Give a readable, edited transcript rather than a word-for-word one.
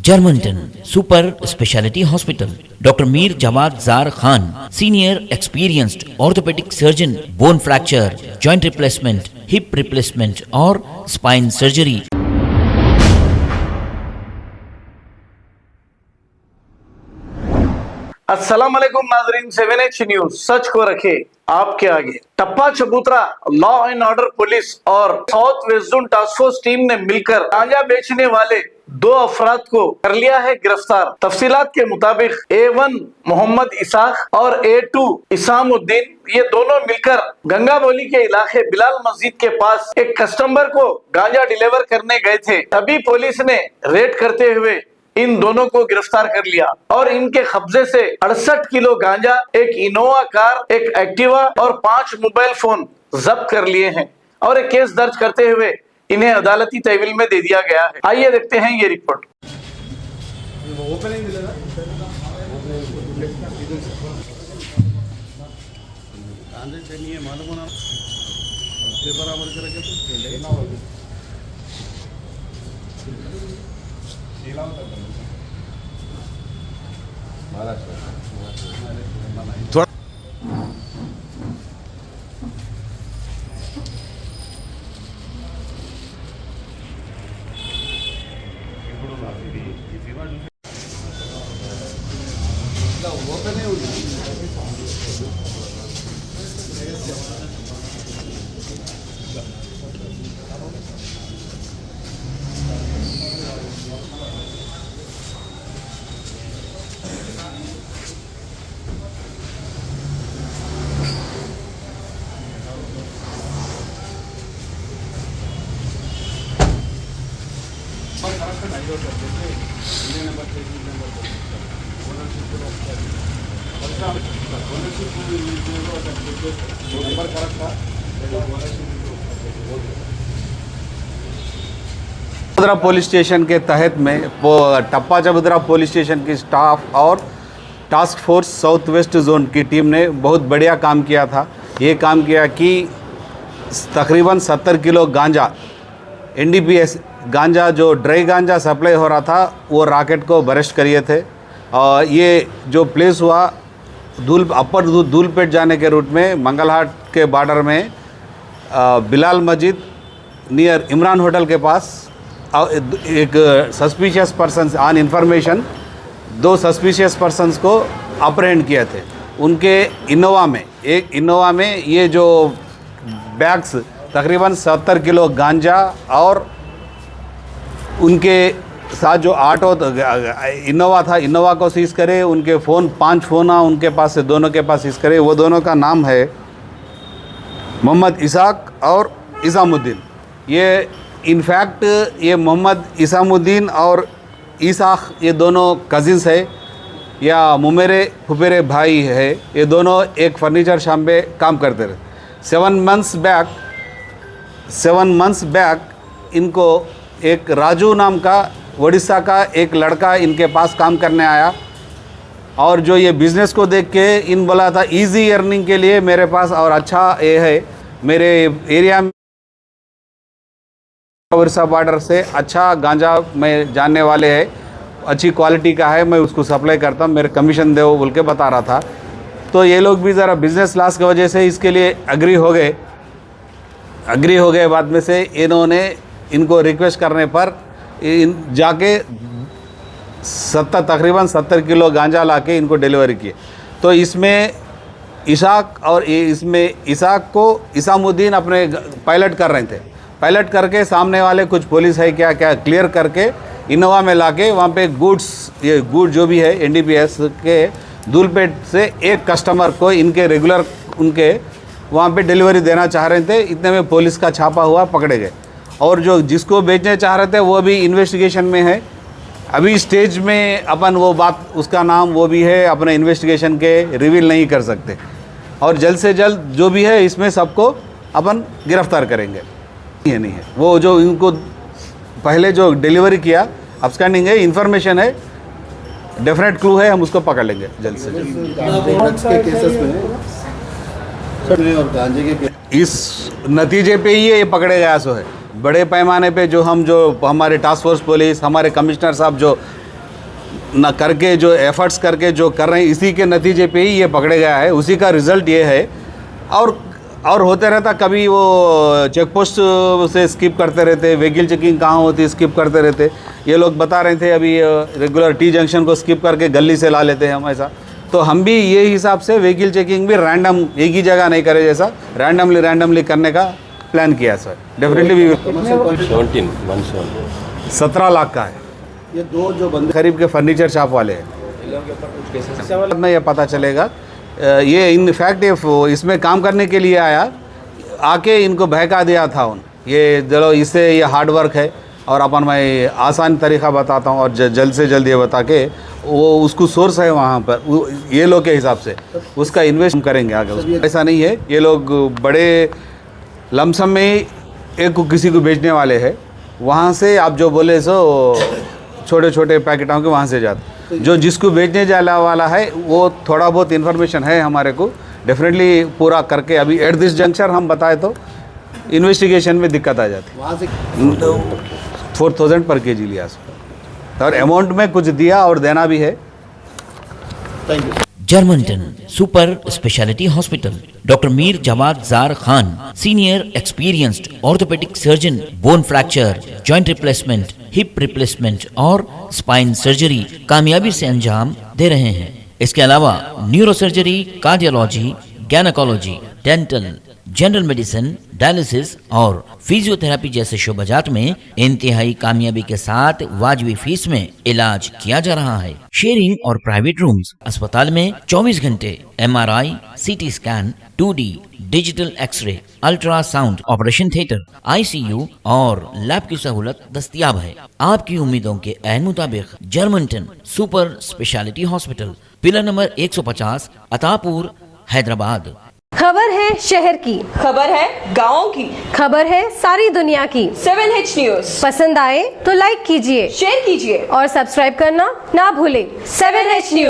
Germantown Super Speciality Hospital. Dr. Mir Jawad Zar Khan, senior experienced orthopedic surgeon, bone fracture, joint replacement, hip replacement or spine surgery. अस्सलाम वालेकुम नाजरीन, 7H news सच को रखे आपके आगे। टप्पा चबूतरा लॉ एंड ऑर्डर पुलिस और south west zone task force team ने मिलकर गांजा बेचने वाले 2 अफराद को कर लिया है गिरफ्तार। तफसीलात के मुताबिक A1 मोहम्मद इसाक और A2 इसामुद्दीन, ये दोनों मिलकर गंगाबोली के इलाके बिलाल मस्जिद के पास एक कस्टमर को गांजा डिलीवर करने गए थे। तभी पुलिस ने रेड करते हुए इन दोनों को गिरफ्तार कर लिया और इनके कब्जे से 68 किलो गांजा, एक इनोवा कार, एक एक्टिवा और 5 मोबाइल फोन जब्त कर लिए हैं और एक केस दर्ज करते हुए इन्हें अदालती तहवील में दे दिया गया है। आइए देखते हैं ये रिपोर्ट। चबूतरा पुलिस स्टेशन के तहत में टप्पा चबूतरा पुलिस स्टेशन की स्टाफ और task force south west zone की टीम ने बहुत बढ़िया काम किया था। ये काम किया कि तकरीबन 70 किलो गांजा, NDPS गांजा, जो ड्राई गांजा सप्लाई हो रहा था, वो रॉकेट को बरेस्ट करिए थे। और ये जो प्लेस हुआ धूलपेट जाने के रूट में मंगलहाट के बॉर्डर में बिलाल मस्जिद नियर इमरान होटल के पास एक suspicious person on information 2 suspicious persons को अप्रहेंड किए थे। उनके इनोवा में ये जो बैग्स तकरीबन 70 किलो गांजा और उनके साथ जो ऑटो इनोवा था, इनोवा को सीज करे। उनके फ़ोन 5 फ़ोन उनके पास से दोनों के पास सीज करे। वो दोनों का नाम है मोहम्मद इसाक और इसामुद्दीन। ये इनफैक्ट ये मोहम्मद इसामुद्दीन और इसाक ये दोनों कज़िन्स है या मुमेरे फुफेरे भाई है। ये दोनों एक फर्नीचर शॉप में काम करते रहे। 7 मंथ्स बैक इनको एक राजू नाम का उड़ीसा का एक लड़का इनके पास काम करने आया और जो ये बिज़नेस को देख के इन बोला था इजी अर्निंग के लिए मेरे पास और अच्छा ये है, मेरे एरिया में उड़ीसा बॉर्डर से अच्छा गांजा मैं जानने वाले है, अच्छी क्वालिटी का है, मैं उसको सप्लाई करता हूँ, मेरे कमीशन दो बोल के बता रहा था। तो ये लोग भी ज़रा बिज़नेस लॉस की वजह से इसके लिए अग्री हो गए। बाद में से इन्होंने इनको रिक्वेस्ट करने पर जाके तकरीबन 70 किलो गांजा लाके इनको डिलीवरी किए। तो इसमें इसाक को इसामुद्दीन अपने पायलट कर रहे थे। पायलट करके सामने वाले कुछ पुलिस है क्या क्लियर करके इनोवा में लाके वहाँ पे गुड जो भी है NDPS के धूलपेट से एक कस्टमर को इनके रेगुलर उनके वहाँ पे डिलीवरी देना चाह रहे थे। इतने में पुलिस का छापा हुआ, पकड़े गए। और जो जिसको बेचने चाह रहे थे वो भी इन्वेस्टिगेशन में है। अभी स्टेज में अपन वो बात, उसका नाम वो भी है, अपने इन्वेस्टिगेशन के रिवील नहीं कर सकते। और जल्द से जल्द जो भी है इसमें सबको अपन गिरफ्तार करेंगे। ये नहीं है वो जो इनको पहले जो डिलीवरी किया, अपस्टैंडिंग है, इन्फॉर्मेशन है, डेफिनेट क्लू है, हम उसको पकड़ लेंगे जल्द से जल्द। और गांजे के इस नतीजे पे ही ये पकड़े गया सो है। बड़े पैमाने पे जो हमारे टास्क फोर्स पुलिस, हमारे कमिश्नर साहब जो न करके जो एफर्ट्स करके जो कर रहे हैं, इसी के नतीजे पे ही ये पकड़े गया है, उसी का रिज़ल्ट ये है। और होते रहता, कभी वो चेक पोस्ट से स्किप करते रहते, व्हीकल चेकिंग कहाँ होती स्किप करते रहते। ये लोग बता रहे थे अभी रेगुलर टी जंक्शन को स्किप करके गली से ला लेते हैं हम ऐसा। तो हम भी ये हिसाब से व्हीकल चेकिंग भी रैंडम एक ही जगह नहीं करे, जैसा रैंडमली करने का प्लान किया सर। डेफिनेटली 17 लाख का है। ये दो जो बंदे करीब के फर्नीचर शॉप वाले हैं। में ये पता चलेगा, ये इन फैक्ट इसमें काम करने के लिए आया, आके इनको बहका दिया था ये चलो इससे ये हार्ड वर्क है और अपन मैं आसान तरीका बताता हूँ और जल्द से जल्द ये बता के वो उसको सोर्स है वहाँ पर ये लोग के हिसाब से उसका इन्वेस्ट करेंगे आगे। ऐसा नहीं है, ये लोग बड़े लमसम में एक को किसी को बेचने वाले हैं, वहाँ से आप जो बोले सो छोटे छोटे पैकेटों के वहाँ से जाते, जो जिसको बेचने जाने वाला है वो थोड़ा बहुत इन्फॉर्मेशन है हमारे को, डेफिनेटली पूरा करके अभी एट दिस जंक्शन हम बताए तो इन्वेस्टिगेशन में दिक्कत आ जाती। वहाँ से 4000 पर केजी लिया उसको, और अमाउंट में कुछ दिया और देना भी है। Thank you. जर्मनटन super speciality hospital, doctor Mir Jawad Zar Khan, senior experienced orthopaedic surgeon, bone fracture, joint replacement, hip replacement और स्पाइन सर्जरी कामयाबी से अंजाम दे रहे हैं। इसके अलावा neurosurgery, cardiology, gynaecology, dental, general medicine, dialysis और फिजियोथेरेपी जैसे शोबाजात में इंतहाई कामयाबी के साथ वाजबी फीस में इलाज किया जा रहा है। शेयरिंग और प्राइवेट रूम्स, अस्पताल में 24 घंटे MRI, CT scan, 2D digital x ray, ultrasound, operation theatre, ICU और लैब की सहूलत दस्तयाब है। आपकी उम्मीदों के ऐन मुताबिक Germanten super speciality hospital, pillar number 150, Attapur, Hyderabad. खबर है शहर की, खबर है गाँव की, खबर है सारी दुनिया की। 7H न्यूज पसंद आए तो लाइक कीजिए, शेयर कीजिए और सब्सक्राइब करना ना भूलें। 7H news.